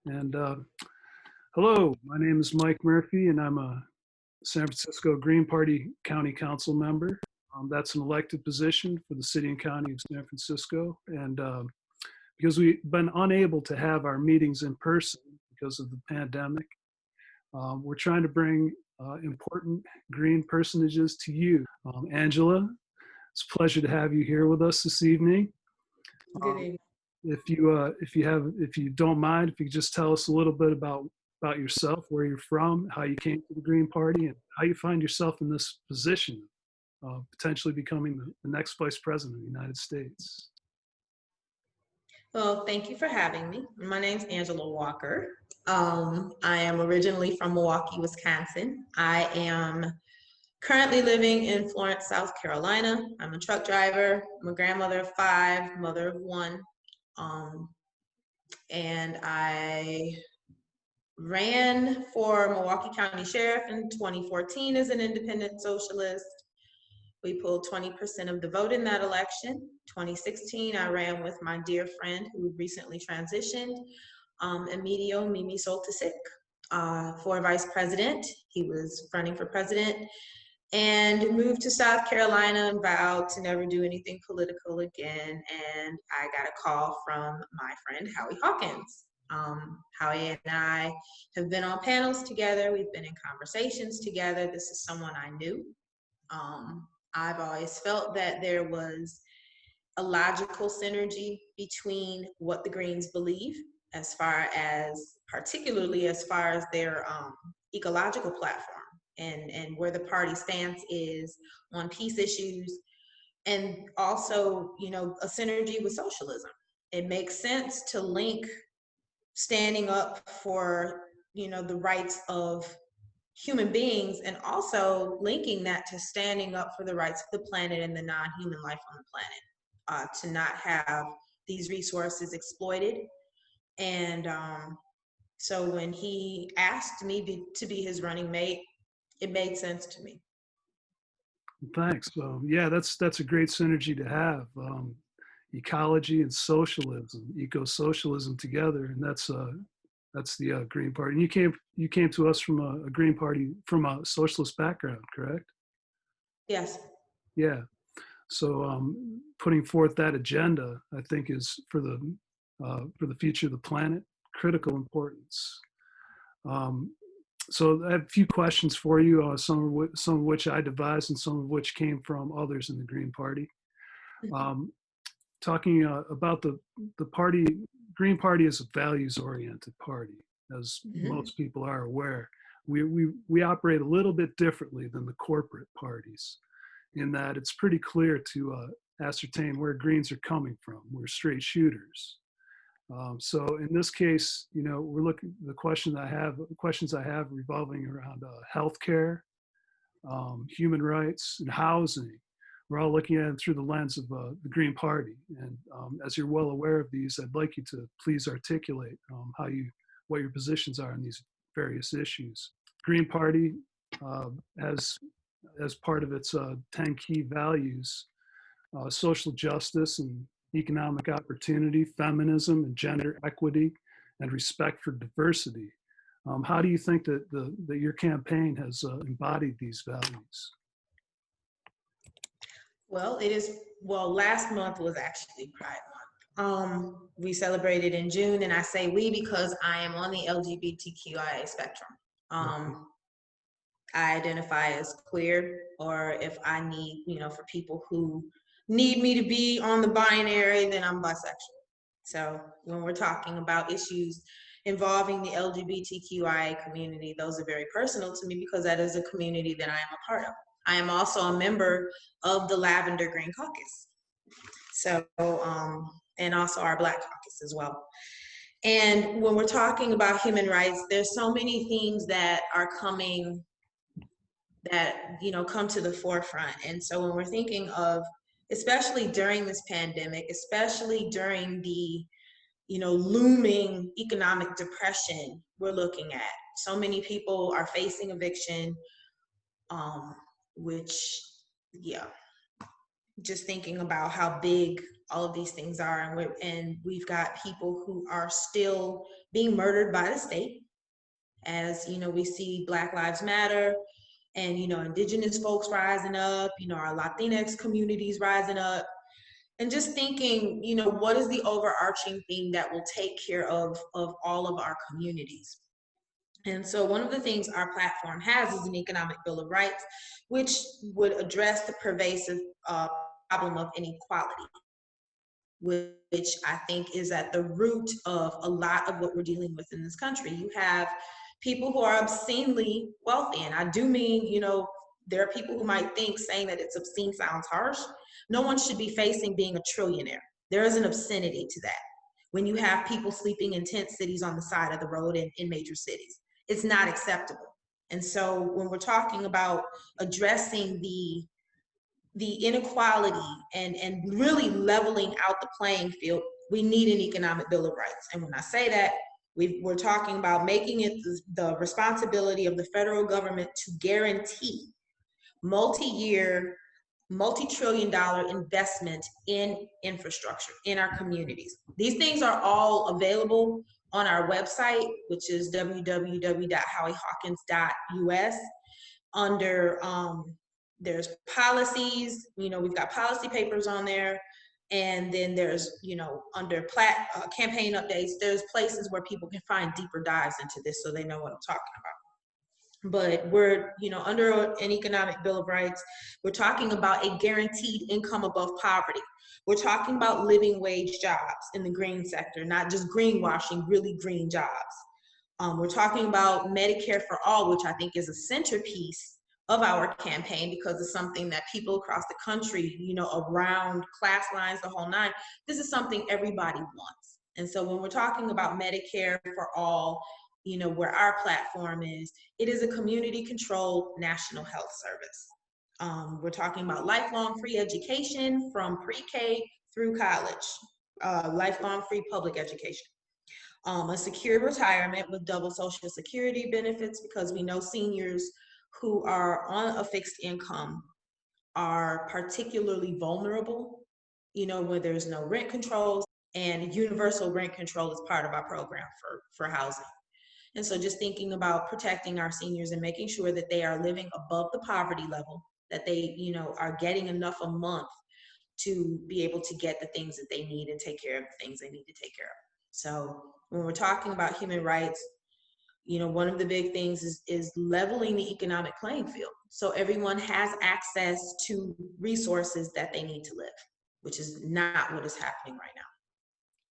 And hello, my name is Mike Murphy, and I'm a San Francisco Green Party County Council member. That's an elected position for the city and county of San Francisco. And because we've been unable to have our meetings in person because of the pandemic, we're trying to bring important green personages to you. Angela, it's a pleasure to have you here with us this evening. Good evening. If you don't mind, if you could just tell us a little bit about yourself, where you're from, how you came to the Green Party, and how you find yourself in this position, potentially becoming the next vice president of the United States. Well, thank you for having me. My name's Angela Walker. I am originally from Milwaukee, Wisconsin. I am currently living in Florence, South Carolina. I'm a truck driver. I'm a grandmother of 5, mother of 1. And I ran for Milwaukee County Sheriff in 2014 as an independent socialist. We pulled 20% of the vote in that election. 2016, I ran with my dear friend who recently transitioned, Emilio Mimi Soltysik, for vice president. He was running for president and moved to South Carolina and vowed to never do anything political again. And I got a call from my friend, Howie Hawkins. Howie and I have been on panels together. We've been in conversations together. This is someone I knew. I've always felt that there was a logical synergy between what the Greens believe, particularly as far as their ecological platform and where the party stance is on peace issues, and also, a synergy with socialism. It makes sense to link standing up for, the rights of human beings, and also linking that to standing up for the rights of the planet and the non-human life on the planet, to not have these resources exploited. And so when he asked me to be his running mate, it made sense to me. Thanks. Yeah, that's a great synergy to have. Ecology and socialism, eco-socialism together, and that's the Green Party. And you came to us from a Green Party, from a socialist background, correct? Yes. Yeah. So putting forth that agenda, I think, is for the future of the planet critical importance. So I have a few questions for you, some of which I devised and some of which came from others in the Green Party. Talking about the party, Green Party is a values-oriented party, as most people are aware. We operate a little bit differently than the corporate parties, in that it's pretty clear to ascertain where Greens are coming from. We're straight shooters. So in this case, we're looking. The questions I have revolving around healthcare, human rights, and housing. We're all looking at it through the lens of the Green Party. And as you're well aware of these, I'd like you to please articulate what your positions are on these various issues. Green Party has, as part of its 10 key values, social justice and economic opportunity, feminism and gender equity, and respect for diversity. How do you think that your campaign has embodied these values? Well, last month was actually Pride Month. We celebrated in June, and I say we because I am on the LGBTQIA spectrum. I identify as queer, or if I need, for people who need me to be on the binary, then I'm bisexual. So when we're talking about issues involving the LGBTQIA community, those are very personal to me because that is a community that I am a part of. I am also a member of the Lavender Green Caucus. So, and also our Black Caucus as well. And when we're talking about human rights, there's so many things that are coming that, come to the forefront. And so when we're thinking of, especially during this pandemic, especially during the, looming economic depression we're looking at, so many people are facing eviction, which, just thinking about how big all of these things are, and we've got people who are still being murdered by the state. As you know, we see Black Lives Matter and, you know, indigenous folks rising up, you know, our Latinx communities rising up, and just thinking, you know, what is the overarching theme that will take care of all of our communities? And so one of the things our platform has is an economic bill of rights, which would address the pervasive problem of inequality, which I think is at the root of a lot of what we're dealing with in this country. You have people who are obscenely wealthy, and I do mean, you know, there are people who might think saying that it's obscene sounds harsh. No one should be facing being a trillionaire. There is an obscenity to that. When you have people sleeping in tent cities on the side of the road in major cities, it's not acceptable. And so when we're talking about addressing the inequality and really leveling out the playing field, we need an economic bill of rights. And when I say that, we're talking about making it the responsibility of the federal government to guarantee multi-year, multi-trillion-dollar investment in infrastructure in our communities. These things are all available on our website, which is www.howiehawkins.us. Under there's policies, you know, we've got policy papers on there. And then there's, you know, under campaign updates, there's places where people can find deeper dives into this so they know what I'm talking about. But we're, you know, under an economic bill of rights, we're talking about a guaranteed income above poverty. We're talking about living wage jobs in the green sector, not just greenwashing, really green jobs. We're talking about Medicare for all, which I think is a centerpiece of our campaign because it's something that people across the country, you know, around class lines, the whole nine, this is something everybody wants. And so when we're talking about Medicare for all, you know, where our platform is, it is a community-controlled national health service. We're talking about lifelong free education from pre-K through college, lifelong free public education. A secure retirement with double Social Security benefits, because we know seniors who are on a fixed income are particularly vulnerable, you know, where there's no rent controls, and universal rent control is part of our program for housing. And so just thinking about protecting our seniors and making sure that they are living above the poverty level, that they, you know, are getting enough a month to be able to get the things that they need and take care of the things they need to take care of. So when we're talking about human rights, you know, one of the big things is leveling the economic playing field. So everyone has access to resources that they need to live, which is not what is happening right now.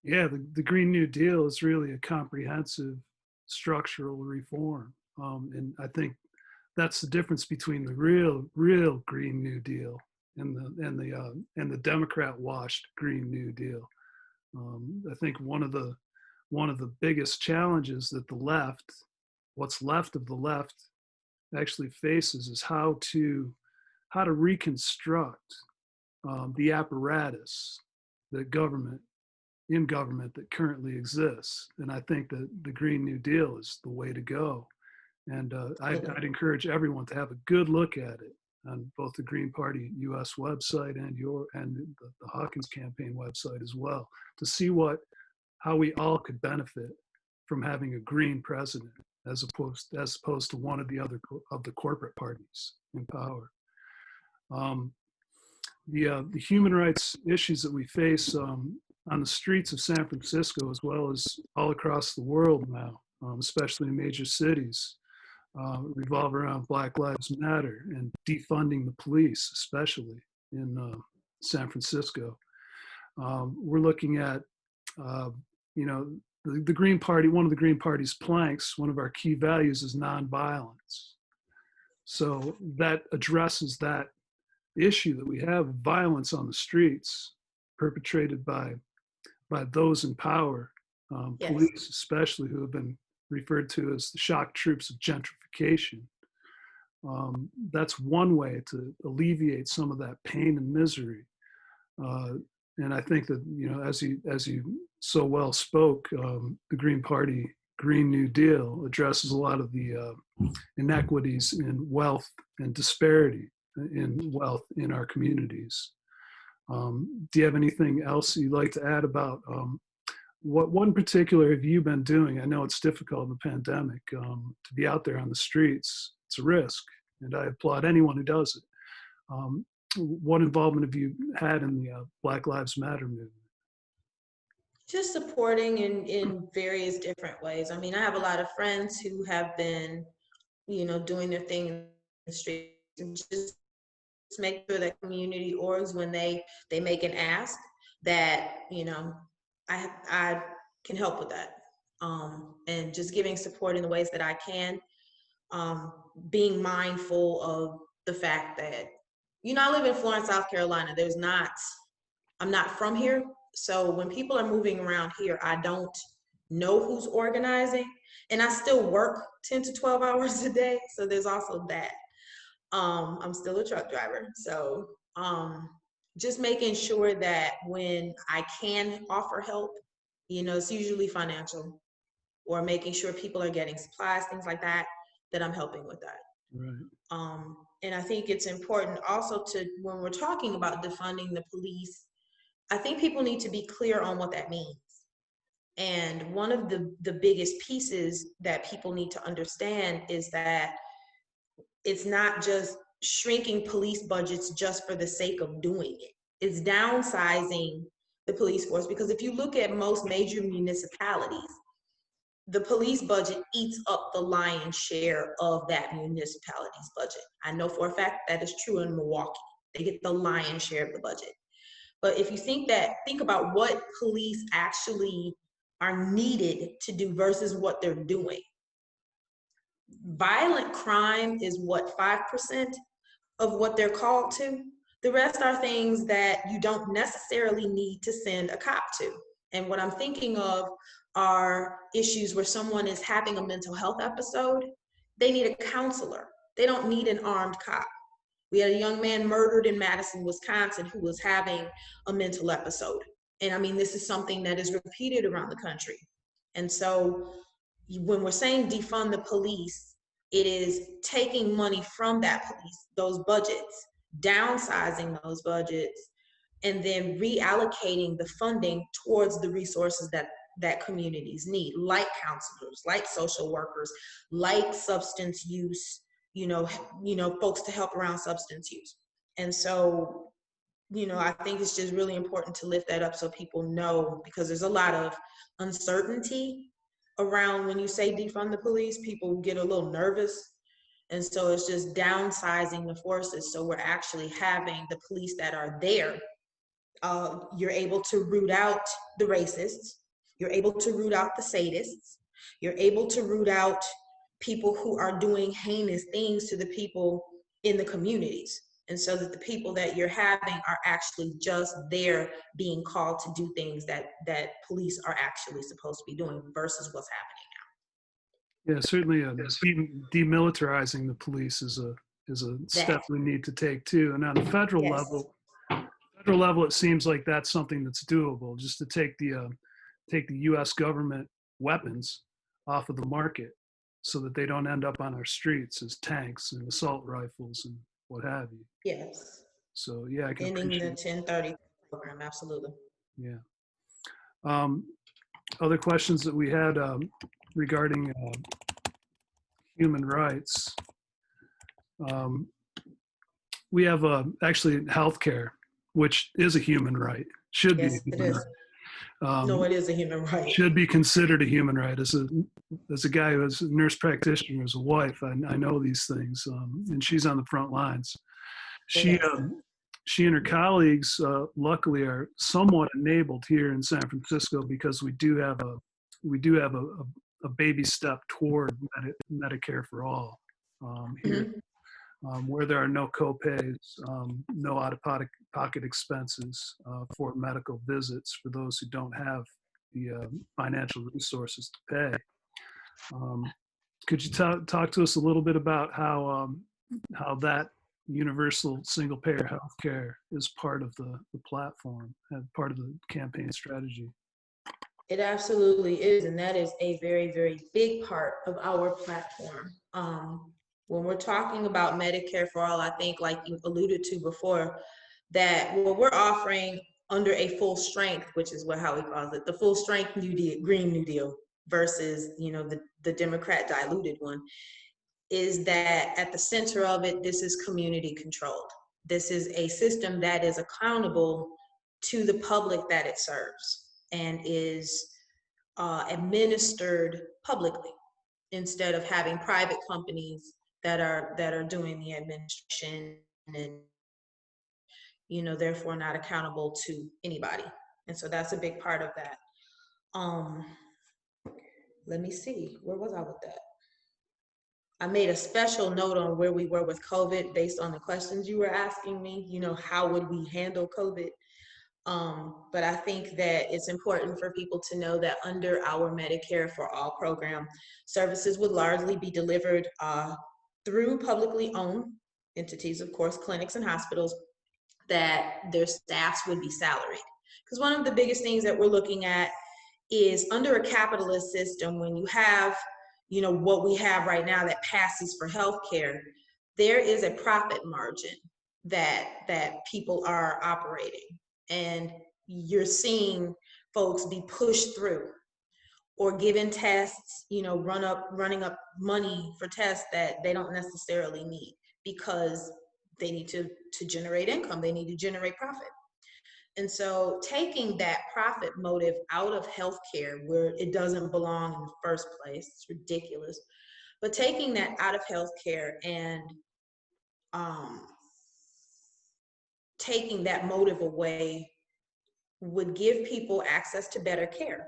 Yeah, the Green New Deal is really a comprehensive structural reform. And I think that's the difference between the real Green New Deal and the Democrat washed Green New Deal. I think one of the biggest challenges that the left, what's left of the left, actually faces is how to reconstruct the apparatus that government that currently exists. And I think that the Green New Deal is the way to go. And I'd encourage everyone to have a good look at it on both the Green Party US website and the Hawkins campaign website as well, to see how we all could benefit from having a green president as opposed to one of the other of the corporate parties in power. The human rights issues that we face on the streets of San Francisco, as well as all across the world now, especially in major cities, revolve around Black Lives Matter and defunding the police, especially in San Francisco. We're looking at, you know, the Green Party, one of the Green Party's planks, one of our key values is nonviolence. So that addresses that issue that we have of violence on the streets perpetrated by those in power, Yes. police especially, who have been referred to as the shock troops of gentrification. That's one way to alleviate some of that pain and misery. And I think that, you know, as you so well spoke, the Green Party Green New Deal addresses a lot of the inequities in wealth and disparity in wealth in our communities. Do you have anything else you'd like to add about what one particular have you been doing? I know it's difficult in the pandemic to be out there on the streets. It's a risk, and I applaud anyone who does it. What involvement have you had in the Black Lives Matter movement? Just supporting in various different ways. I mean, I have a lot of friends who have been, doing their thing in the streets, and just make sure that community orgs, when they make an ask, that, I can help with that. And just giving support in the ways that I can, being mindful of the fact that, I live in Florence, South Carolina. I'm not from here. So when people are moving around here, I don't know who's organizing, and I still work 10 to 12 hours a day. So there's also that. I'm still a truck driver. So just making sure that when I can offer help, it's usually financial, or making sure people are getting supplies, things like that, that I'm helping with that. Right. And I think it's important also to, when we're talking about defunding the police, I think people need to be clear on what that means. And one of the biggest pieces that people need to understand is that it's not just shrinking police budgets just for the sake of doing it. It's downsizing the police force, because if you look at most major municipalities, the police budget eats up the lion's share of that municipality's budget. I know for a fact that is true in Milwaukee. They get the lion's share of the budget. But if you think about what police actually are needed to do versus what they're doing. Violent crime is what, 5% of what they're called to? The rest are things that you don't necessarily need to send a cop to. And what I'm thinking of are issues where someone is having a mental health episode. They need a counselor. They don't need an armed cop. We had a young man murdered in Madison, Wisconsin, who was having a mental episode. And I mean, this is something that is repeated around the country. And so when we're saying defund the police, it is taking money from that police, those budgets, downsizing those budgets, and then reallocating the funding towards the resources that communities need, like counselors, like social workers, like substance use, folks to help around substance use. And so, I think it's just really important to lift that up so people know, because there's a lot of uncertainty around when you say defund the police. People get a little nervous. And so it's just downsizing the forces. So we're actually having the police that are there. You're able to root out the racists. You're able to root out the sadists. You're able to root out people who are doing heinous things to the people in the communities. And so that the people that you're having are actually just there being called to do things that police are actually supposed to be doing versus what's happening now. Yeah, certainly demilitarizing the police is a step we need to take too. And on a federal level, it seems like that's something that's doable, just to take the U.S. government weapons off of the market so that they don't end up on our streets as tanks and assault rifles and what have you. Yes. So yeah, I can ending the appreciate 1030 program, absolutely. Yeah. Other questions that we had regarding human rights. We have actually healthcare, which is a human right. Should be a human right. No, it is a human right. Should be considered a human right. As a guy who is a nurse practitioner, as a wife, I know these things, and she's on the front lines. She and her colleagues, luckily, are somewhat enabled here in San Francisco because we do have a baby step toward Medicare for all here. Where there are no copays, no out-of-pocket expenses for medical visits for those who don't have the financial resources to pay. Could you talk to us a little bit about how that universal single-payer healthcare is part of the platform and part of the campaign strategy? It absolutely is, and that is a very, very big part of our platform. When we're talking about Medicare for all, I think, like you alluded to before, that what we're offering under a full strength, which is how he calls it, the full strength New Deal, Green New Deal versus, the Democrat diluted one, is that at the center of it, this is community controlled. This is a system that is accountable to the public that it serves and is administered publicly instead of having private companies that are doing the administration and therefore not accountable to anybody. And so that's a big part of that. Let me see, where was I with that? I made a special note on where we were with COVID based on the questions you were asking me, how would we handle COVID? But I think that it's important for people to know that under our Medicare for All program, services would largely be delivered through publicly owned entities, of course, clinics and hospitals, that their staffs would be salaried. Because one of the biggest things that we're looking at is under a capitalist system, when you have, what we have right now that passes for healthcare, there is a profit margin that people are operating. And you're seeing folks be pushed through or given tests, running up money for tests that they don't necessarily need because they need to generate income, they need to generate profit. And so taking that profit motive out of healthcare where it doesn't belong in the first place, it's ridiculous, but taking that out of healthcare and taking that motive away would give people access to better care.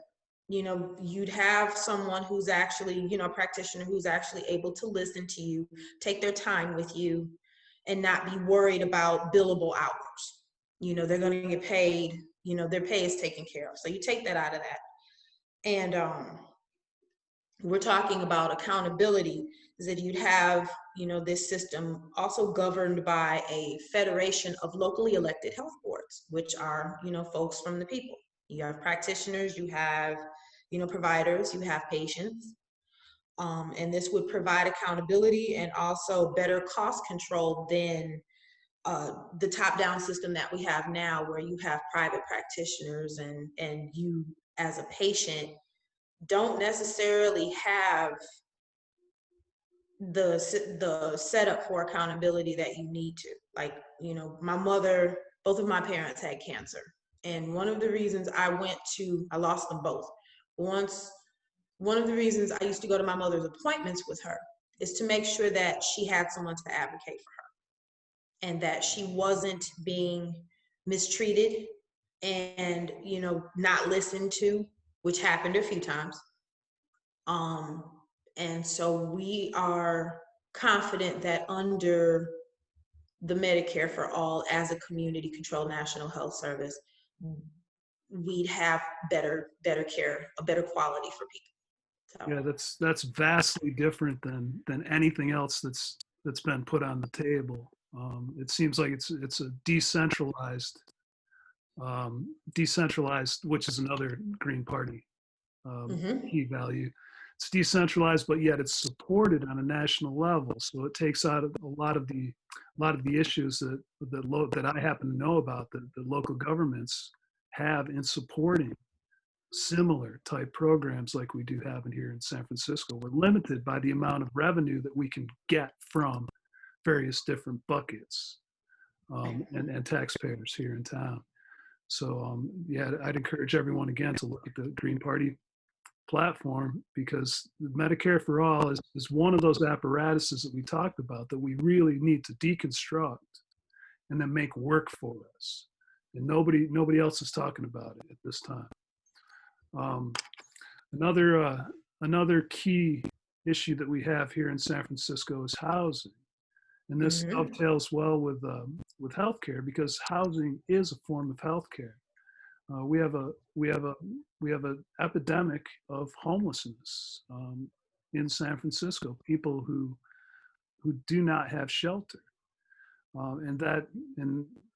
You'd have someone who's actually, a practitioner who's actually able to listen to you, take their time with you, and not be worried about billable hours. They're going to get paid, their pay is taken care of. So you take that out of that. And we're talking about accountability, is that you'd have, this system also governed by a federation of locally elected health boards, which are, folks from the people. You have practitioners, you have, providers, you have patients. And this would provide accountability and also better cost control than the top-down system that we have now, where you have private practitioners and you as a patient don't necessarily have the setup for accountability that you need to. Like, my mother, both of my parents had cancer. And one of the reasons I lost them both. One of the reasons I used to go to my mother's appointments with her is to make sure that she had someone to advocate for her and that she wasn't being mistreated and, not listened to, which happened a few times. And so we are confident that under the Medicare for All as a community controlled national health service, we'd have better care, a better quality for people. So. Yeah, that's vastly different than anything else that's been put on the table. It seems like it's a decentralized, which is another Green Party key value. It's decentralized, but yet it's supported on a national level. So it takes out a lot of the issues that I happen to know about that the local governments have in supporting similar type programs like we do have in here in San Francisco. We're limited by the amount of revenue that we can get from various different buckets and taxpayers here in town. So yeah, I'd encourage everyone again to look at the Green Party platform, because Medicare for All is one of those apparatuses that we talked about that we really need to deconstruct and then make work for us. And nobody else is talking about it at this time. Another key issue that we have here in San Francisco is housing, and this dovetails well with healthcare, because housing is a form of healthcare. We have an epidemic of homelessness in San Francisco. People who do not have shelter, and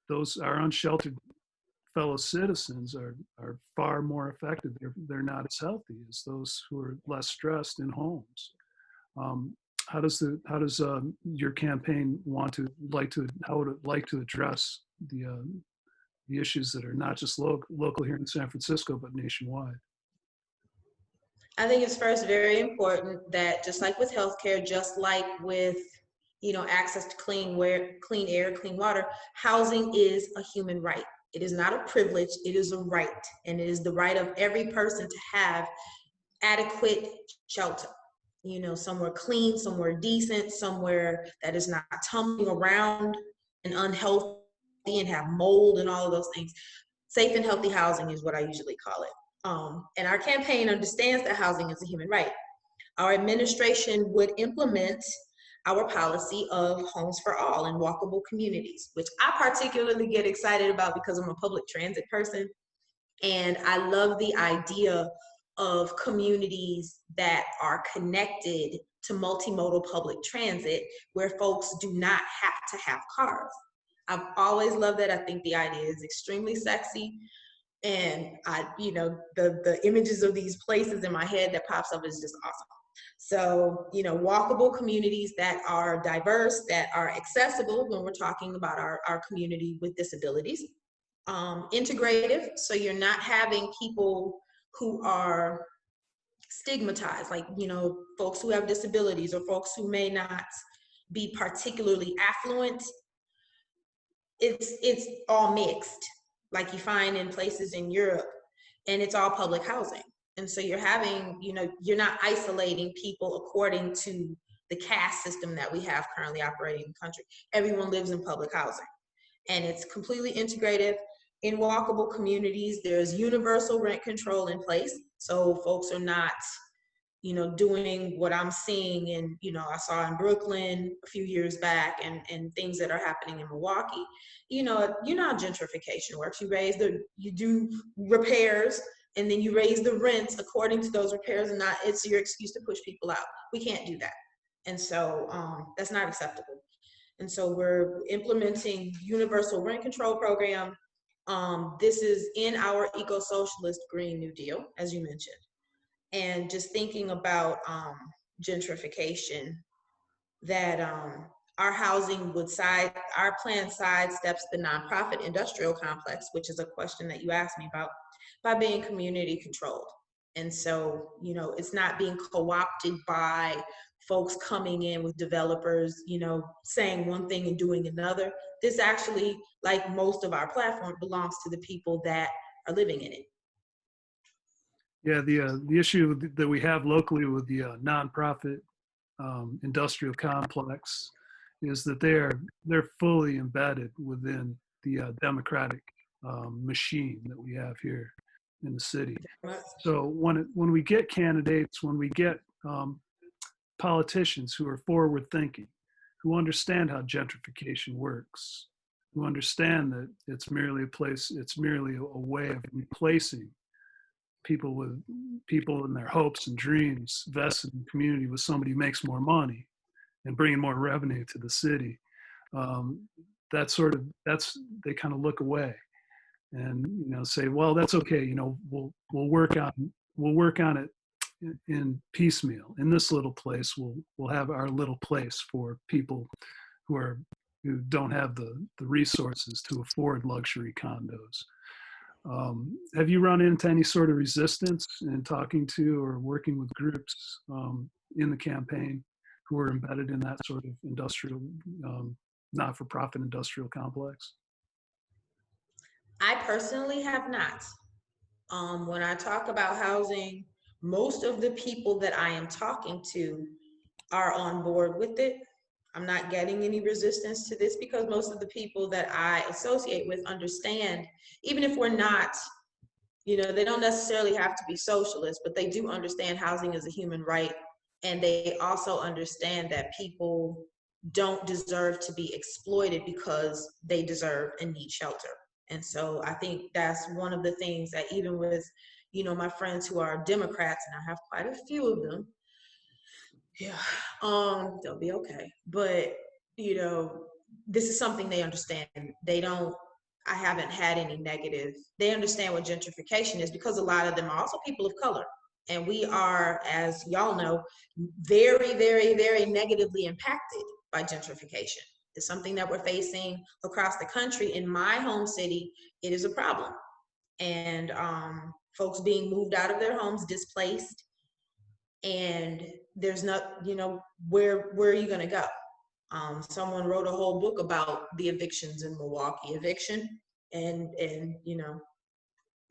those our unsheltered fellow citizens are far more affected. They're not as healthy as those who are less stressed in homes. How does your campaign how would it like to address the the issues that are not just local here in San Francisco, but nationwide. I think it's first very important that just like with healthcare, just like with, you know, access to clean air, clean water, housing is a human right. It is not a privilege, it is a right. And it is the right of every person to have adequate shelter. You know, somewhere clean, somewhere decent, somewhere that is not tumbling around and unhealthy and have mold and all of those things. Safe and healthy housing is what I usually call it. And our campaign understands that housing is a human right. Our administration would implement our policy of homes for all and walkable communities, which I particularly get excited about because I'm a public transit person. And I love the idea of communities that are connected to multimodal public transit where folks do not have to have cars. I've always loved that. I think the idea is extremely sexy. And you know, the images of these places in my head that pops up is just awesome. So, you know, walkable communities that are diverse, that are accessible when we're talking about our community with disabilities. Integrative, so you're not having people who are stigmatized, like, you know, folks who have disabilities or folks who may not be particularly affluent. It's all mixed, like you find in places in Europe, and it's all public housing. And so you're having, you know, you're not isolating people according to the caste system that we have currently operating in the country. Everyone lives in public housing, and it's completely integrative. In walkable communities, there's universal rent control in place, so folks are not, you know, doing what I'm seeing in, you know, I saw in Brooklyn a few years back, and things that are happening in Milwaukee. You know how gentrification works. You do repairs, and then you raise the rents according to those repairs, and not it's your excuse to push people out. We can't do that. And so that's not acceptable. And so we're implementing universal rent control program. This is in our eco-socialist Green New Deal, as you mentioned. And just thinking about gentrification, that our housing our plan sidesteps the nonprofit industrial complex, which is a question that you asked me about, by being community controlled. And so, you know, it's not being co-opted by folks coming in with developers, you know, saying one thing and doing another. This actually, like most of our platform, belongs to the people that are living in it. Yeah, the issue that we have locally with the nonprofit industrial complex is that they're fully embedded within the democratic machine that we have here in the city. So when we get candidates, when we get politicians who are forward thinking, who understand how gentrification works, who understand that it's merely a way of replacing people in their hopes and dreams vested in the community with somebody who makes more money and bringing more revenue to the city. They kind of look away and, you know, say, well, that's okay. You know, we'll work on it in piecemeal. In this little place, we'll have our little place for people who don't have the resources to afford luxury condos. Have you run into any sort of resistance in talking to or working with groups in the campaign who are embedded in that sort of industrial, not-for-profit industrial complex? I personally have not. When I talk about housing, most of the people that I am talking to are on board with it. I'm not getting any resistance to this because most of the people that I associate with understand, even if we're not, you know, they don't necessarily have to be socialists, but they do understand housing is a human right. And they also understand that people don't deserve to be exploited because they deserve and need shelter. And so I think that's one of the things that even with, you know, my friends who are Democrats, and I have quite a few of them, yeah, they'll be okay. But, you know, this is something they understand. I haven't had any negative, they understand what gentrification is because a lot of them are also people of color. And we are, as y'all know, very, very, very negatively impacted by gentrification. It's something that we're facing across the country. In my home city, it is a problem. And folks being moved out of their homes, displaced, and there's not, where are you going to go? Someone wrote a whole book about the evictions in Milwaukee, eviction, and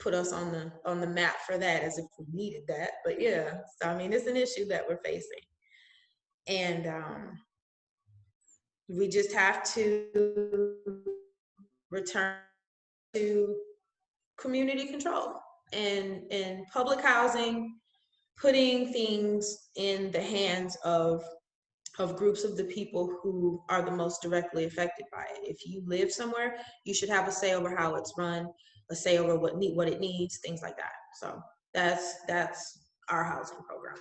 put us on the map for that, as if we needed that. But yeah, so I mean, it's an issue that we're facing, and we just have to return to community control and public housing, putting things in the hands of groups of the people who are the most directly affected by it. If you live somewhere, you should have a say over how it's run, a say over what it needs, things like that. So that's our housing program.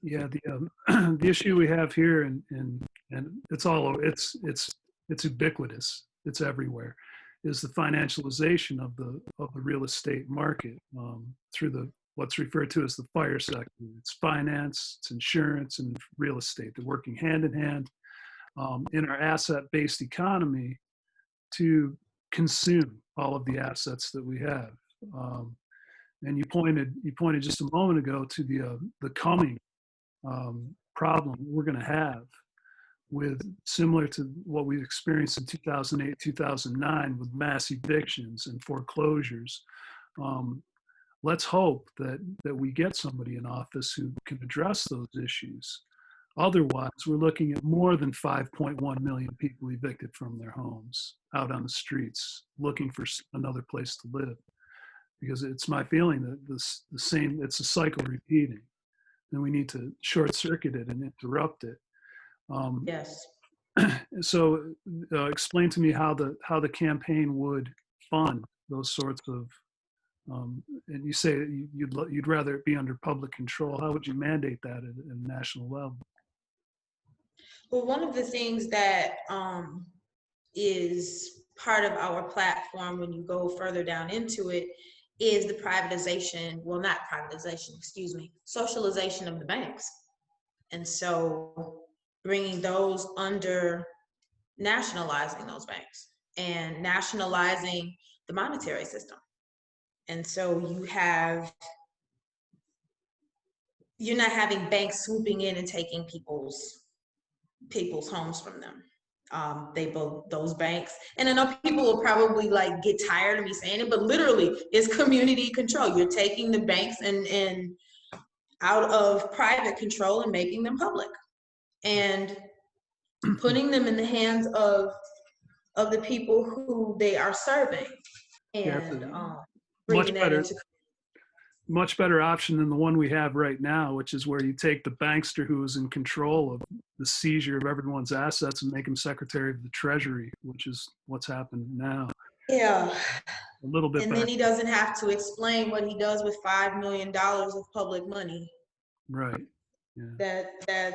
Yeah, the issue we have here, and it's it's ubiquitous. It's everywhere. Is the financialization of the real estate market through what's referred to as the FIRE sector. It's finance, it's insurance, and real estate. They're working hand in hand in our asset-based economy to consume all of the assets that we have. And you pointed just a moment ago to the coming problem we're going to have with, similar to what we experienced in 2008, 2009 with mass evictions and foreclosures. Let's hope that we get somebody in office who can address those issues. Otherwise, we're looking at more than 5.1 million people evicted from their homes out on the streets looking for another place to live. Because it's my feeling that it's a cycle repeating, and we need to short circuit it and interrupt it. Yes. So explain to me how the campaign would fund those sorts of, and you say you'd rather it be under public control. How would you mandate that at a national level? Well, one of the things that is part of our platform when you go further down into it is the privatization, well, not privatization, excuse me, socialization of the banks. And so bringing those under, nationalizing those banks and nationalizing the monetary system. And so you're not having banks swooping in and taking people's homes from them. Those banks, and I know people will probably like get tired of me saying it, but literally it's community control. You're taking the banks and out of private control and making them public, and putting them in the hands of the people who they are serving, and bringing that into much better option than the one we have right now, which is where you take the bankster who is in control of the seizure of everyone's assets and make him Secretary of the Treasury, which is what's happened now. Yeah. A little bit. And then he doesn't have to explain what he does with $5 million of public money. Right. Yeah.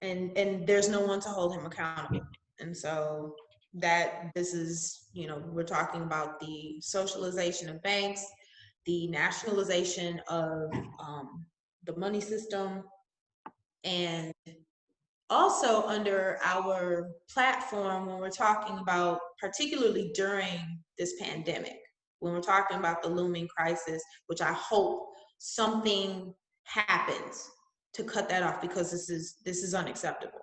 And there's no one to hold him accountable. And so this is, we're talking about the socialization of banks, the nationalization of the money system, and also under our platform, when we're talking about, particularly during this pandemic, when we're talking about the looming crisis, which I hope something happens to cut that off, because this is unacceptable.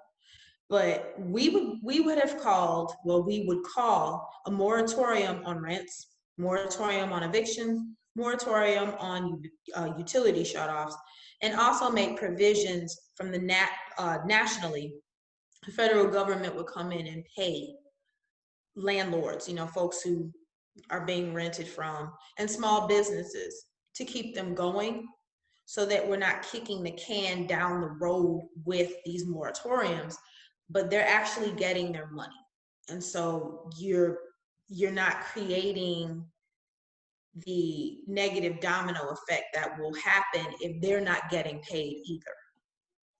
But we would call a moratorium on rents, moratorium on evictions, moratorium on utility shutoffs, and also make provisions from the nationally. The federal government would come in and pay landlords, folks who are being rented from, and small businesses, to keep them going, so that we're not kicking the can down the road with these moratoriums, but they're actually getting their money. And so you're not creating the negative domino effect that will happen if they're not getting paid either.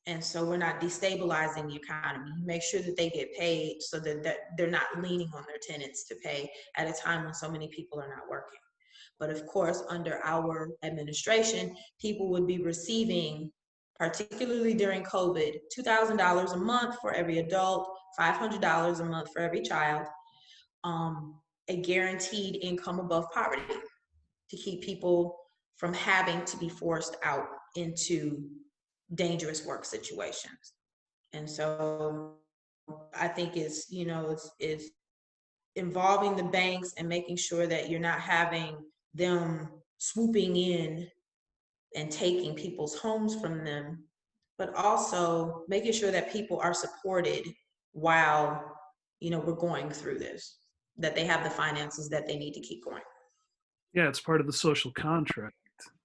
And so we're not destabilizing the economy. Make sure that they get paid, so that they're not leaning on their tenants to pay at a time when so many people are not working. But of course, under our administration, people would be receiving particularly during COVID, $2,000 a month for every adult, $500 a month for every child, a guaranteed income above poverty to keep people from having to be forced out into dangerous work situations. And so I think it's involving the banks and making sure that you're not having them swooping in and taking people's homes from them, but also making sure that people are supported while we're going through this, that they have the finances that they need to keep going. Yeah, it's part of the social contract.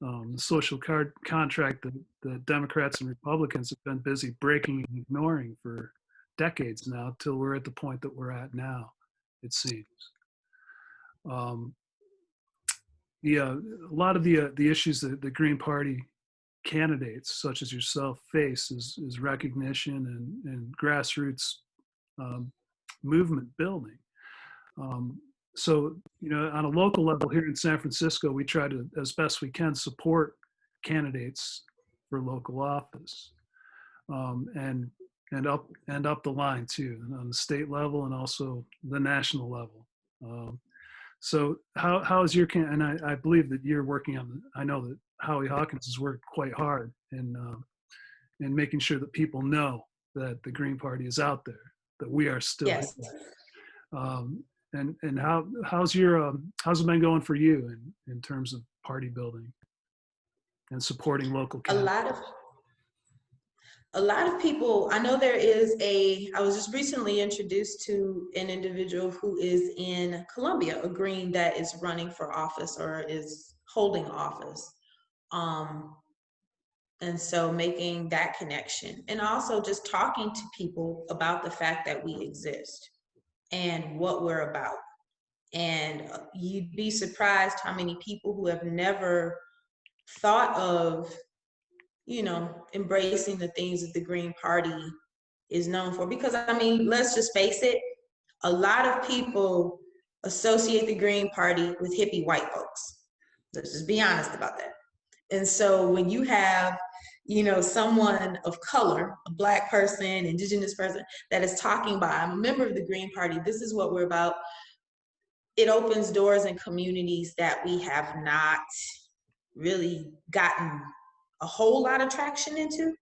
The social contract that the Democrats and Republicans have been busy breaking and ignoring for decades now, till we're at the point that we're at now, it seems. Um, a lot of the issues that the Green Party candidates, such as yourself, face is recognition and grassroots um, movement building. Um, so, on a local level here in San Francisco, we try to, as best we can, support candidates for local office, and up the line too, on the state level and also the national level. So how is your and I believe that you're working on. I know that Howie Hawkins has worked quite hard in making sure that people know that the Green Party is out there, that we are still Yes. here. And how's it been going for you in terms of party building and supporting local candidates? A lot of people, I know I was just recently introduced to an individual who is in Columbia, a Green that is running for office or is holding office. And so making that connection and also just talking to people about the fact that we exist and what we're about. And you'd be surprised how many people who have never thought of embracing the things that the Green Party is known for. Because, let's just face it, a lot of people associate the Green Party with hippie white folks. Let's just be honest about that. And so when you have, someone of color, a Black person, Indigenous person, that is talking about, I'm a member of the Green Party, this is what we're about, it opens doors in communities that we have not really gotten a whole lot of traction into,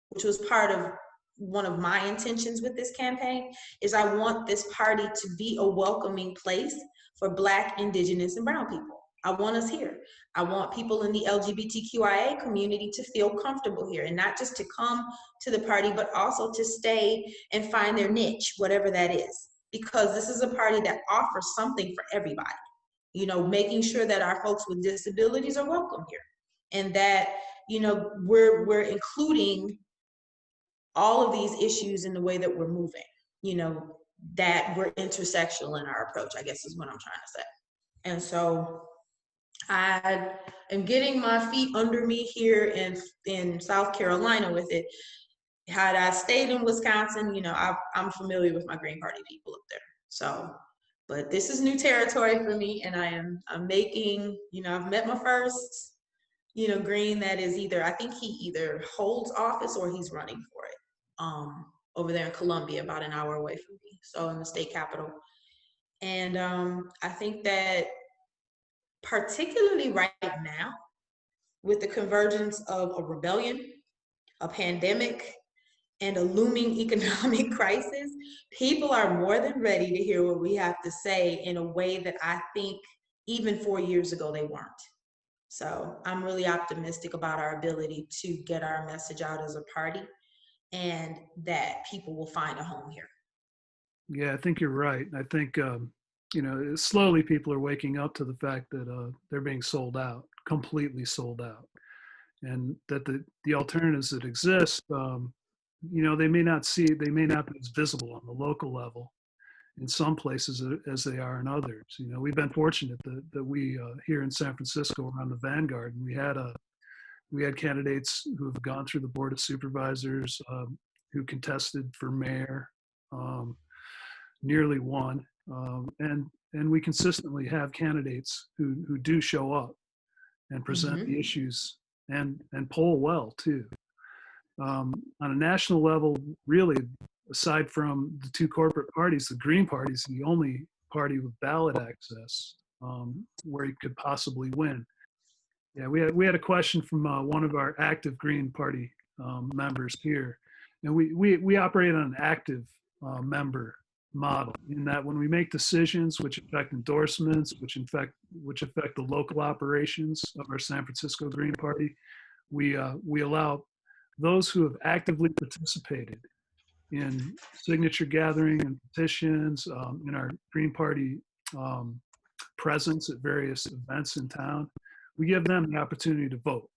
which was part of one of my intentions with this campaign, is I want this party to be a welcoming place for Black, Indigenous, and Brown people. I want us here. I want people in the LGBTQIA community to feel comfortable here, and not just to come to the party, but also to stay and find their niche, whatever that is, because this is a party that offers something for everybody. Making sure that our folks with disabilities are welcome here, and that we're including all of these issues in the way that we're moving, that we're intersectional in our approach, I guess is what I'm trying to say. And so I am getting my feet under me here in South Carolina with it. Had I stayed in Wisconsin, I'm familiar with my Green Party people up there. So, but this is new territory for me, and I'm making, I've met my first Green that is I think he either holds office or he's running for it, over there in Columbia, about an hour away from me, so in the state capital. And I think that particularly right now, with the convergence of a rebellion, a pandemic, and a looming economic crisis, people are more than ready to hear what we have to say in a way that I think even 4 years ago they weren't. So I'm really optimistic about our ability to get our message out as a party, and that people will find a home here. Yeah, I think you're right. I think slowly people are waking up to the fact that they're being sold out, completely sold out, and that the alternatives that exist, they may not be as visible on the local level in some places as they are in others. We've been fortunate that we here in San Francisco are on the vanguard, and we had candidates who have gone through the Board of Supervisors, who contested for mayor, nearly won, and we consistently have candidates who do show up and present the issues and poll well too. On a national level, really, aside from the two corporate parties, the Green Party is the only party with ballot access where you could possibly win. Yeah, we had a question from one of our active Green Party members here, and we operate on an active member model in that when we make decisions which affect endorsements, which affect the local operations of our San Francisco Green Party, we allow those who have actively participated in signature gathering and petitions in our Green Party presence at various events in town. We give them the opportunity to vote.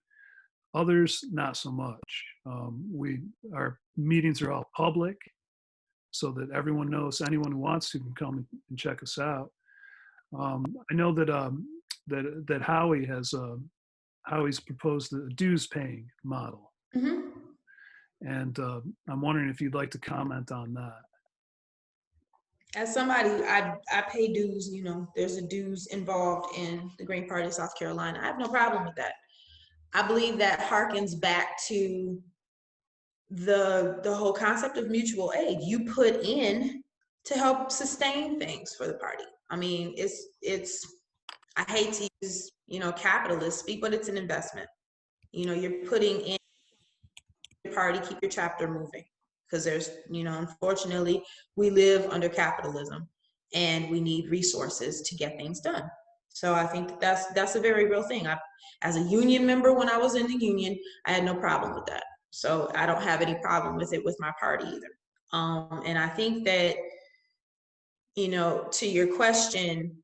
Others, not so much. Our meetings are all public, so that everyone knows. Anyone who wants to can come and check us out. I know that Howie's proposed a dues paying model, Mhm. and I'm wondering if you'd like to comment on that. As somebody, I pay dues, there's a dues involved in the Green Party of South Carolina. I have no problem with that. I believe that harkens back to the whole concept of mutual aid. You put in to help sustain things for the party. I mean, it's I hate to use, capitalist speak, but it's an investment. You're putting in your party, keep your chapter moving. Because there's, unfortunately, we live under capitalism and we need resources to get things done. So I think that's a very real thing. As a union member, when I was in the union, I had no problem with that. So I don't have any problem with it with my party either. And I think that, to your question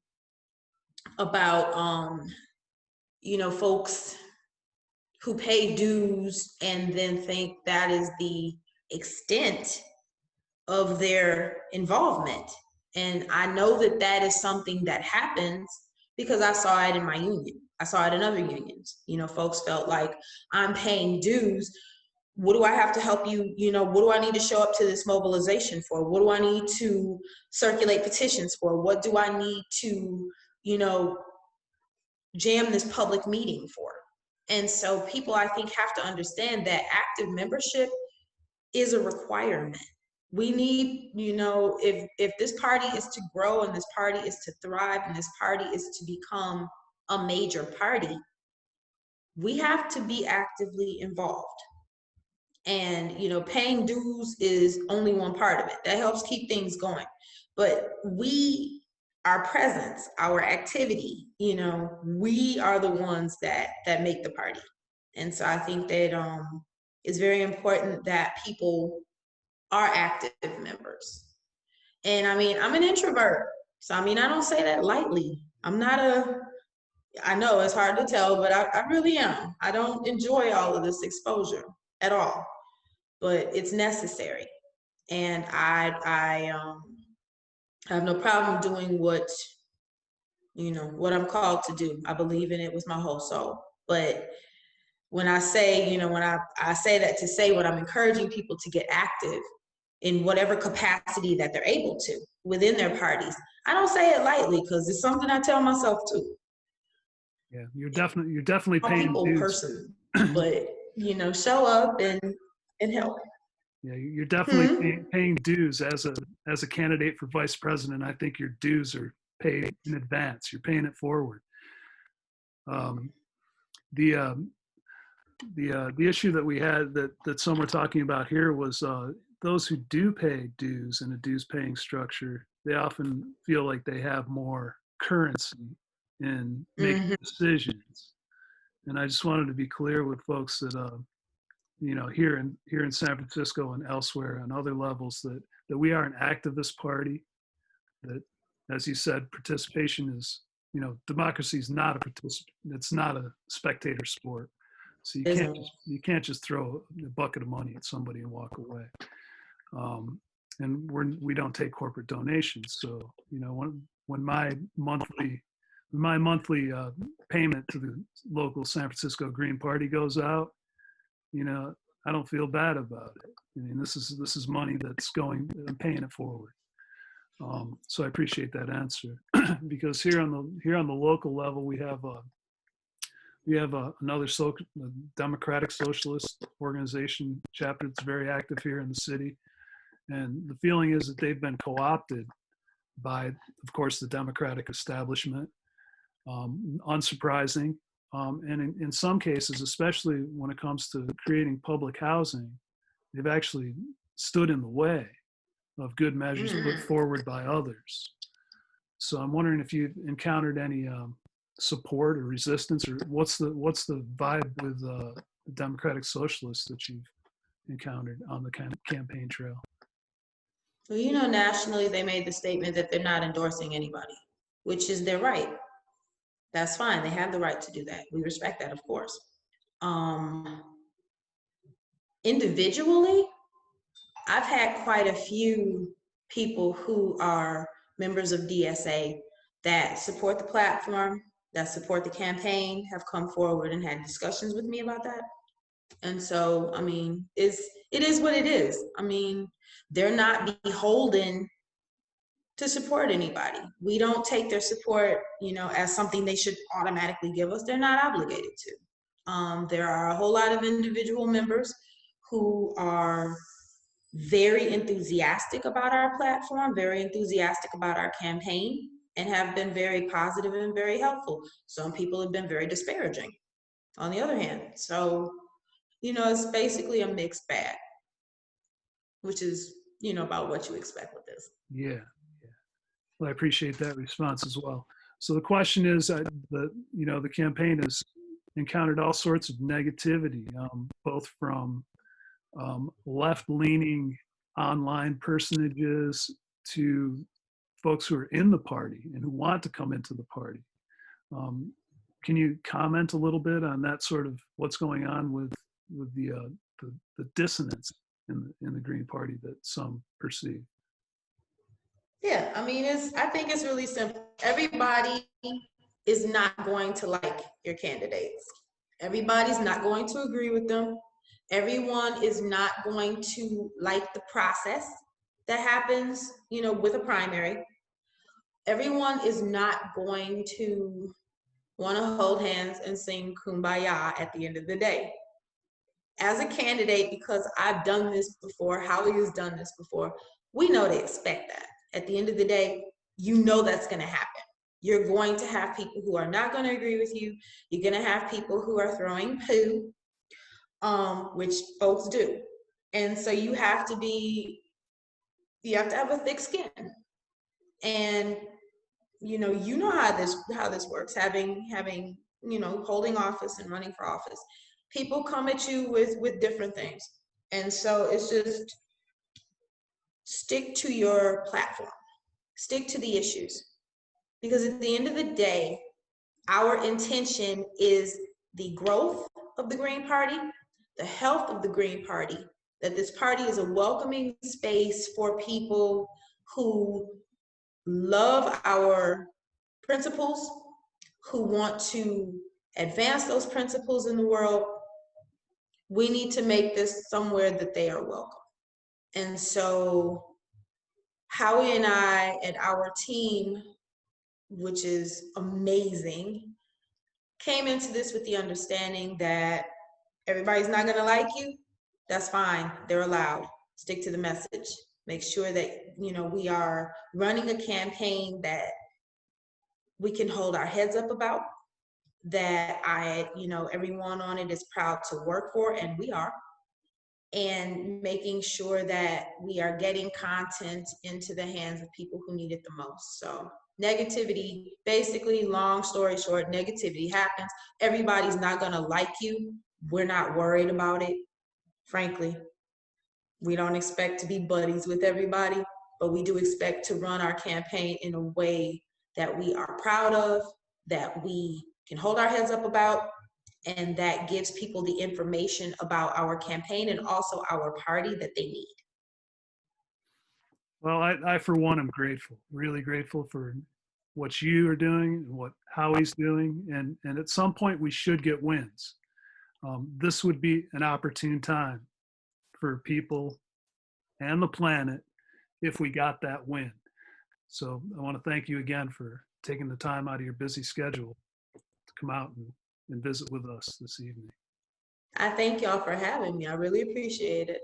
about, folks who pay dues and then think that is the extent of their involvement. And I know that that is something that happens because I saw it in my union. I saw it in other unions. Folks felt like, I'm paying dues. What do I have to help you? What do I need to show up to this mobilization for? What do I need to circulate petitions for? What do I need to, jam this public meeting for? And so people, I think, have to understand that active membership is a requirement. We need, if this party is to grow and this party is to thrive and this party is to become a major party, we have to be actively involved. And, paying dues is only one part of it. That helps keep things going. But our presence, our activity, we are the ones that make the party. And so I think that it's very important that people are active members. And I mean, I'm an introvert. So I don't say that lightly. I know it's hard to tell, but I really am. I don't enjoy all of this exposure at all, but it's necessary. And I have no problem doing what I'm called to do. I believe in it with my whole soul. But when I say, when I say that to say what I'm encouraging people to get active in whatever capacity that they're able to within their parties, I don't say it lightly because it's something I tell myself too. Yeah, you're definitely paying people dues. Person, but show up and help. Yeah, you're definitely paying dues as a candidate for vice president. I think your dues are paid in advance. You're paying it forward. The issue that we had that some were talking about here was those who do pay dues in a dues paying structure, they often feel like they have more currency in making decisions. And I just wanted to be clear with folks that here in San Francisco and elsewhere on other levels that we are an activist party. That, as you said, participation is, democracy is not it's not a spectator sport. So you can't just throw a bucket of money at somebody and walk away. And we don't take corporate donations. So when my monthly payment to the local San Francisco Green Party goes out, I don't feel bad about it. I mean, this is money I'm paying it forward. So I appreciate that answer because here on the local level, we have We have another a Democratic Socialist organization chapter that's very active here in the city. And the feeling is that they've been co-opted by, of course, the Democratic establishment. Unsurprising. And in some cases, especially when it comes to creating public housing, they've actually stood in the way of good measures put forward by others. So I'm wondering if you've encountered any support or resistance, or what's the vibe with the Democratic Socialists that you've encountered on the campaign trail? Well, you know, nationally, they made the statement that they're not endorsing anybody, which is their right. That's fine. They have the right to do that. We respect that, of course. Individually, I've had quite a few people who are members of DSA that support the platform, that support the campaign, have come forward and had discussions with me about that. And so, I mean, it is what it is. I mean, they're not beholden to support anybody. We don't take their support, you know, as something they should automatically give us. They're not obligated to. There are a whole lot of individual members who are very enthusiastic about our platform, very enthusiastic about our campaign, and have been very positive and very helpful. Some people have been very disparaging, on the other hand. So, you know, it's basically a mixed bag, which is, you know, about what you expect with this. Yeah. Well, I appreciate that response as well. So the question is, the campaign has encountered all sorts of negativity, both from left-leaning online personages to folks who are in the party and who want to come into the party. Can you comment a little bit on that sort of what's going on with the dissonance in the Green Party that some perceive? Yeah, I mean, I think it's really simple. Everybody is not going to like your candidates. Everybody's not going to agree with them. Everyone is not going to like the process that happens, you know, with a primary. Everyone is not going to want to hold hands and sing Kumbaya at the end of the day. As a candidate, because I've done this before, Howie has done this before, we know they expect that. At the end of the day, you know that's going to happen. You're going to have people who are not going to agree with you. You're going to have people who are throwing poo, which folks do. And so you have to have a thick skin. And you know how this works, having you know, holding office and running for office. People come at you with different things. And so it's just stick to your platform, stick to the issues. Because at the end of the day, our intention is the growth of the Green Party, the health of the Green Party, that this party is a welcoming space for people who love our principles, who want to advance those principles in the world. We need to make this somewhere that they are welcome. And so Howie and I and our team, which is amazing, came into this with the understanding that everybody's not going to like you. That's fine. They're allowed. Stick to the message. Make sure that, you know, we are running a campaign that we can hold our heads up about, that everyone on it is proud to work for, and we are, and making sure that we are getting content into the hands of people who need it the most. So negativity, basically, long story short, negativity happens. Everybody's not going to like you. We're not worried about it. Frankly, we don't expect to be buddies with everybody, but we do expect to run our campaign in a way that we are proud of, that we can hold our heads up about, and that gives people the information about our campaign and also our party that they need. Well, I for one, am grateful, really grateful for what you are doing and what Howie's doing. And at some point we should get wins. This would be an opportune time for people and the planet if we got that win. So I want to thank you again for taking the time out of your busy schedule to come out and and visit with us this evening. I thank y'all for having me. I really appreciate it.